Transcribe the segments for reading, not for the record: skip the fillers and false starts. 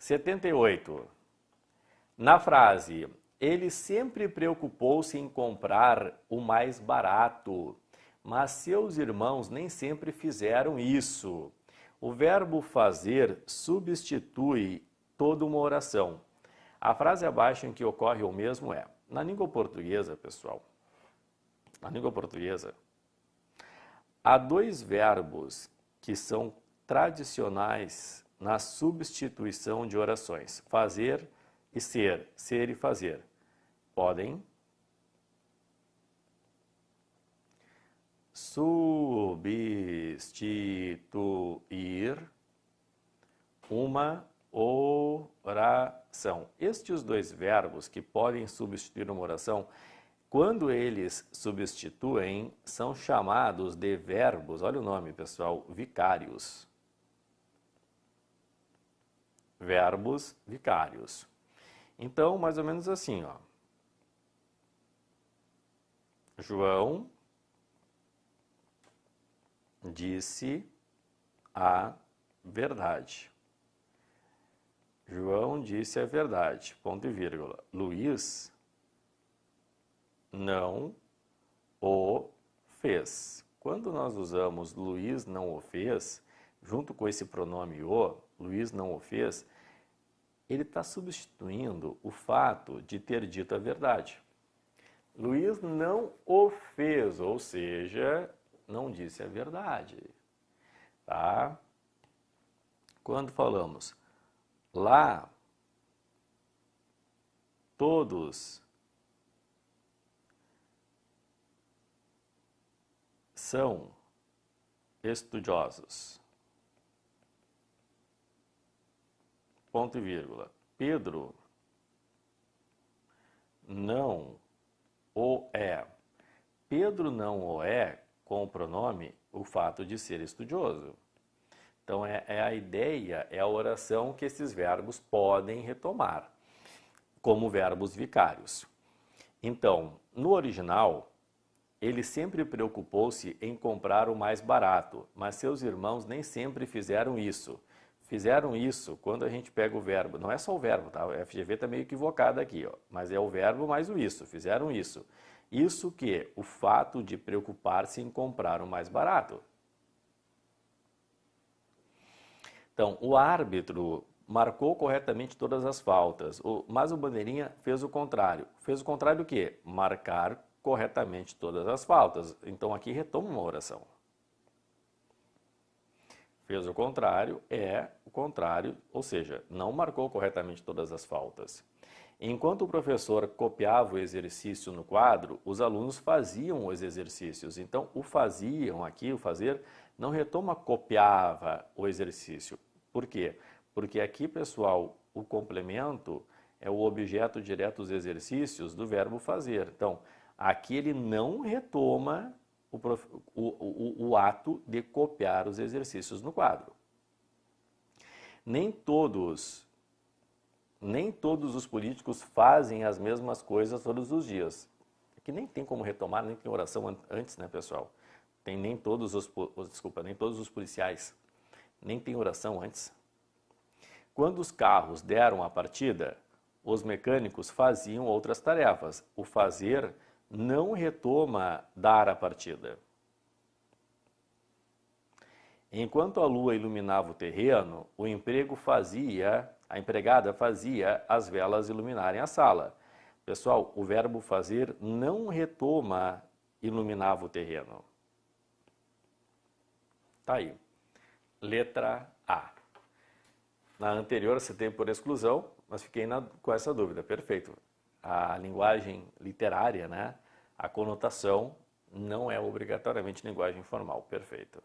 78. Na frase, ele sempre preocupou-se em comprar o mais barato, mas seus irmãos nem sempre fizeram isso. O verbo fazer substitui toda uma oração. A frase abaixo em que ocorre o mesmo é: na língua portuguesa, pessoal, na língua portuguesa, há dois verbos que são tradicionais na substituição de orações: fazer e ser, ser e fazer. Podem substituir uma oração. Estes dois verbos que podem substituir uma oração, quando eles substituem, são chamados de verbos, olha o nome, pessoal, vicários. Verbos vicários. Então, mais ou menos assim, ó. João disse a verdade. João disse a verdade, ponto e vírgula. Luiz não o fez. Quando nós usamos Luiz não o fez, junto com esse pronome o, Luiz não o fez, ele está substituindo o fato de ter dito a verdade. Luiz não o fez, ou seja, não disse a verdade. Tá? Quando falamos lá, todos são estudiosos. Ponto e vírgula. Pedro não o é. Pedro não o é com o pronome o fato de ser estudioso. Então, é a ideia, é a oração que esses verbos podem retomar, como verbos vicários. Então, no original, ele sempre preocupou-se em comprar o mais barato, mas seus irmãos nem sempre fizeram isso. Fizeram isso quando a gente pega o verbo, não é só o verbo, tá? A FGV está meio equivocada aqui, ó, mas é o verbo mais o isso, fizeram isso. Isso que? O fato de preocupar-se em comprar o mais barato. Então, o árbitro marcou corretamente todas as faltas, mas o bandeirinha fez o contrário. Fez o contrário o quê? Marcar corretamente todas as faltas. Então, aqui retoma uma oração. Fez o contrário, é o contrário, ou seja, não marcou corretamente todas as faltas. Enquanto o professor copiava o exercício no quadro, os alunos faziam os exercícios. Então, o faziam aqui, o fazer, não retoma copiava o exercício. Por quê? Porque aqui, pessoal, o complemento é o objeto direto dos exercícios do verbo fazer. Então, aqui ele não retoma o ato de copiar os exercícios no quadro. Nem todos os políticos fazem as mesmas coisas todos os dias. Aqui nem tem como retomar, nem tem oração antes, né, pessoal? Tem nem todos os policiais, nem tem oração antes. Quando os carros deram a partida, os mecânicos faziam outras tarefas. O fazer não retoma dar a partida. Enquanto a lua iluminava o terreno, a empregada fazia as velas iluminarem a sala. Pessoal, o verbo fazer não retoma iluminava o terreno. Tá aí. Letra A. Na anterior você tem por exclusão, mas fiquei com essa dúvida. Perfeito. A linguagem literária, né? A conotação não é obrigatoriamente linguagem formal. Perfeito.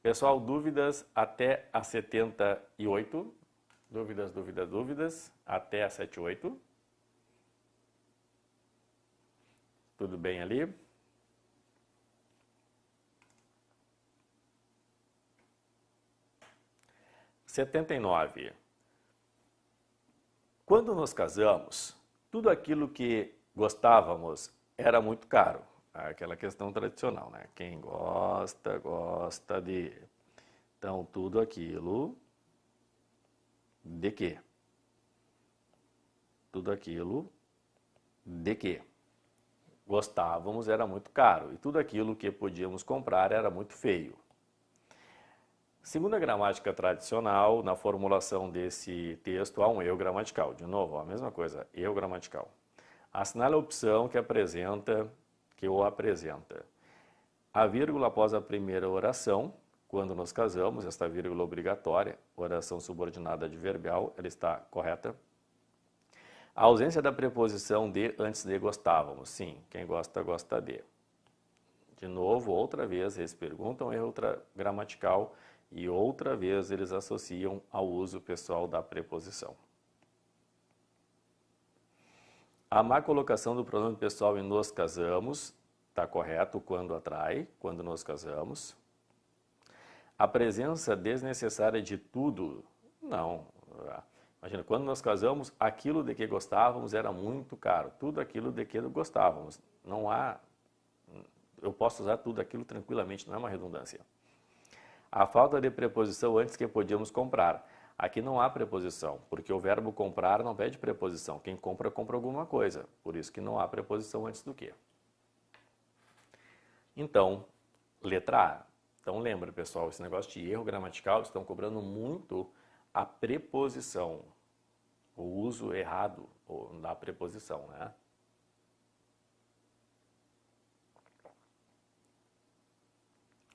Pessoal, dúvidas até a 78. Dúvidas até a 78. Tudo bem ali? (79) Quando nos casamos, tudo aquilo que gostávamos era muito caro. Aquela questão tradicional, né? Quem gosta, gosta de. Então, tudo aquilo de que. Tudo aquilo de que gostávamos era muito caro e tudo aquilo que podíamos comprar era muito feio. Segundo a gramática tradicional, na formulação desse texto há um erro gramatical. De novo, a mesma coisa, erro gramatical. Assinale a opção que o apresenta. A vírgula após a primeira oração, quando nos casamos, esta vírgula obrigatória, oração subordinada adverbial, ela está correta. A ausência da preposição de antes de gostávamos. Sim, quem gosta, gosta de. De novo, outra vez, eles perguntam erro gramatical e outra vez eles associam ao uso pessoal da preposição. A má colocação do pronome pessoal em nos casamos, está correto, quando atrai, quando nos casamos. A presença desnecessária de tudo, não. Imagina, quando nós casamos, aquilo de que gostávamos era muito caro, tudo aquilo de que gostávamos. Não há, eu posso usar tudo aquilo tranquilamente, não é uma redundância. A falta de preposição antes que podíamos comprar. Aqui não há preposição, porque o verbo comprar não pede preposição. Quem compra, compra alguma coisa. Por isso que não há preposição antes do que. Então, letra A. Então lembra, pessoal, esse negócio de erro gramatical, estão cobrando muito a preposição. O uso errado da preposição, né?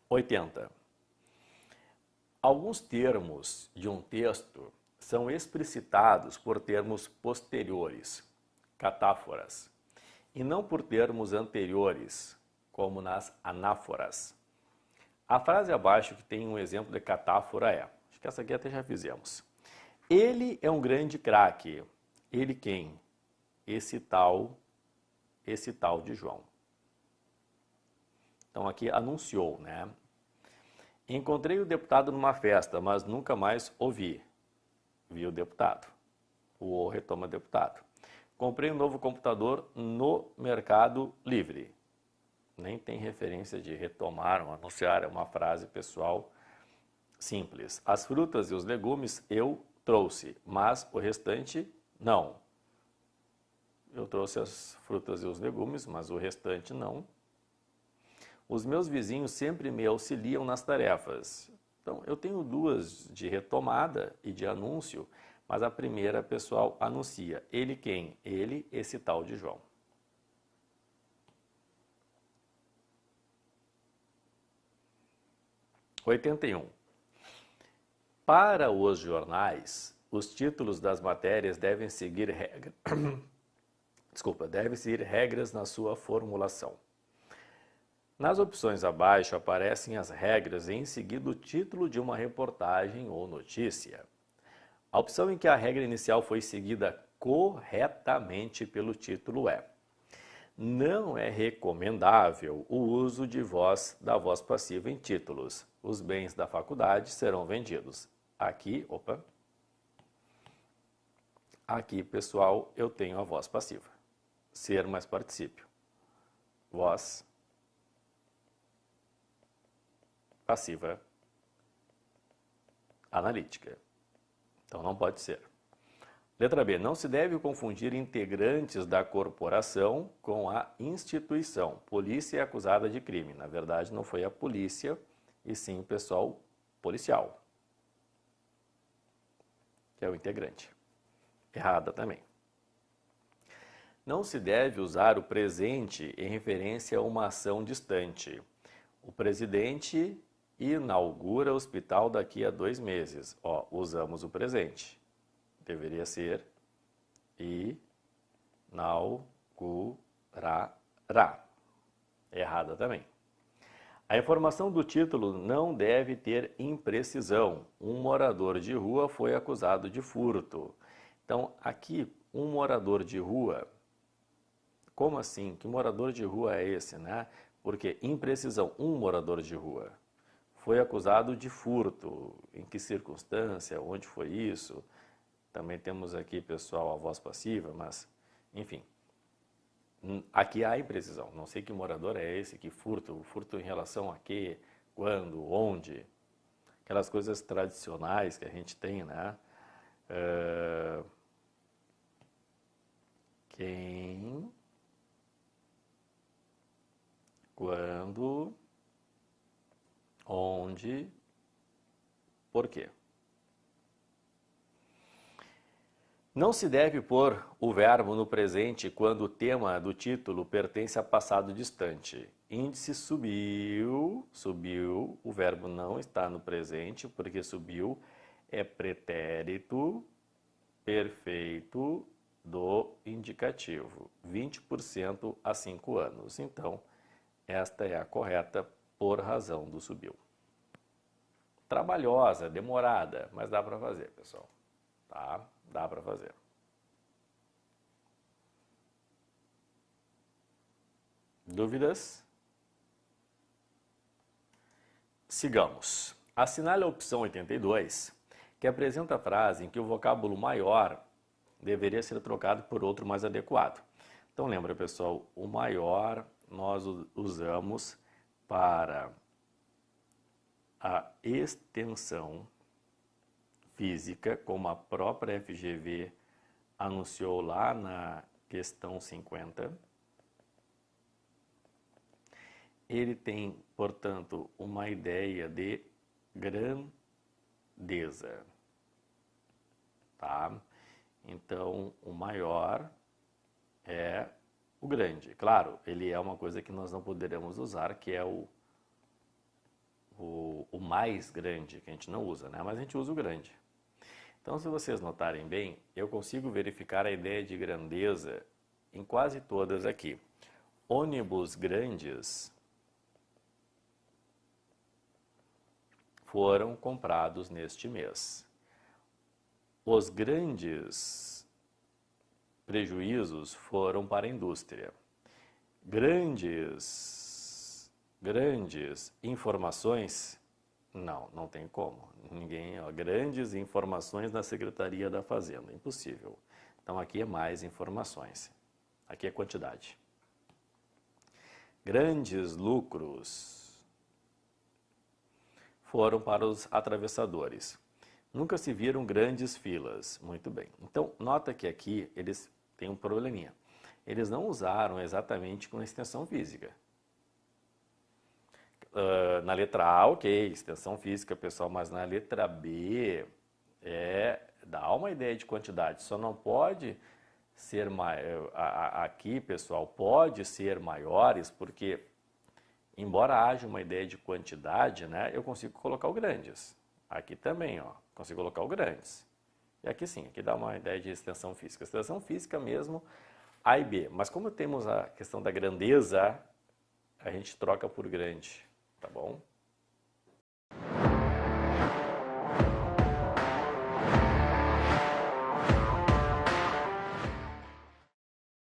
(80) Alguns termos de um texto são explicitados por termos posteriores, catáforas, e não por termos anteriores, como nas anáforas. A frase abaixo que tem um exemplo de catáfora é, acho que essa aqui até já fizemos. Ele é um grande craque. Ele quem? Esse tal de João. Então aqui anunciou, né? Encontrei o deputado numa festa, mas nunca mais o vi. Vi o deputado. O retoma deputado. Comprei um novo computador no Mercado Livre. Nem tem referência de retomar ou anunciar, é uma frase pessoal simples. As frutas e os legumes eu trouxe, mas o restante não. Eu trouxe as frutas e os legumes, mas o restante não. Os meus vizinhos sempre me auxiliam nas tarefas. Então, eu tenho duas de retomada e de anúncio, mas a primeira, pessoal, anuncia. Ele quem? Ele, esse tal de João. (81) Para os jornais, os títulos das matérias devem seguir regras na sua formulação. Nas opções abaixo aparecem as regras e em seguida o título de uma reportagem ou notícia. A opção em que a regra inicial foi seguida corretamente pelo título é: não é recomendável o uso da voz passiva em títulos. Os bens da faculdade serão vendidos. Aqui, pessoal, eu tenho a voz passiva. Ser mais particípio. Voz passiva analítica. Então não pode ser. Letra B. Não se deve confundir integrantes da corporação com a instituição. Polícia é acusada de crime. Na verdade, não foi a polícia, e sim o pessoal policial, que é o integrante. Errada também. Não se deve usar o presente em referência a uma ação distante. O presidente inaugura o hospital daqui a 2 meses. Usamos o presente. Deveria ser inaugurará. Errada também. A informação do título não deve ter imprecisão. Um morador de rua foi acusado de furto. Então, aqui, um morador de rua, como assim? Que morador de rua é esse, né? Porque imprecisão, um morador de rua foi acusado de furto. Em que circunstância? Onde foi isso? Também temos aqui, pessoal, a voz passiva, mas, enfim. Aqui há imprecisão. Não sei que morador é esse, que furto. Furto em relação a quê? Quando? Onde? Aquelas coisas tradicionais que a gente tem, né? Quem, quando, onde, por quê. Não se deve pôr o verbo no presente quando o tema do título pertence a passado distante. Índice subiu, subiu, o verbo não está no presente, porque subiu é pretérito perfeito do indicativo, 20% a 5 anos. Então, esta é a correta por razão do subiu. Trabalhosa, demorada, mas dá para fazer, pessoal. Tá? Dá para fazer. Dúvidas? Sigamos. Assinale a opção 82, que apresenta a frase em que o vocábulo maior deveria ser trocado por outro mais adequado. Então lembra, pessoal, o maior nós usamos para a extensão física, como a própria FGV anunciou lá na questão 50. Ele tem, portanto, uma ideia de grandeza, tá? Então, o maior é o grande. Claro, ele é uma coisa que nós não poderemos usar, que é o mais grande, que a gente não usa, né? Mas a gente usa o grande. Então, se vocês notarem bem, eu consigo verificar a ideia de grandeza em quase todas aqui. Ônibus grandes foram comprados neste mês. Os grandes prejuízos foram para a indústria. Grandes informações, não tem como. Ninguém, grandes informações na Secretaria da Fazenda, impossível. Então aqui é mais informações, aqui é quantidade. Grandes lucros foram para os atravessadores. Nunca se viram grandes filas. Muito bem. Então, nota que aqui eles têm um probleminha. Eles não usaram exatamente com extensão física. Na letra A, ok, extensão física, pessoal, mas na letra B, dá uma ideia de quantidade. Só não pode ser, aqui, pessoal, pode ser maiores, porque embora haja uma ideia de quantidade, né, eu consigo colocar o grandes. Aqui também, ó, consigo colocar o grandes. E aqui sim, aqui dá uma ideia de extensão física. Extensão física mesmo, A e B. Mas como temos a questão da grandeza, a gente troca por grande, tá bom?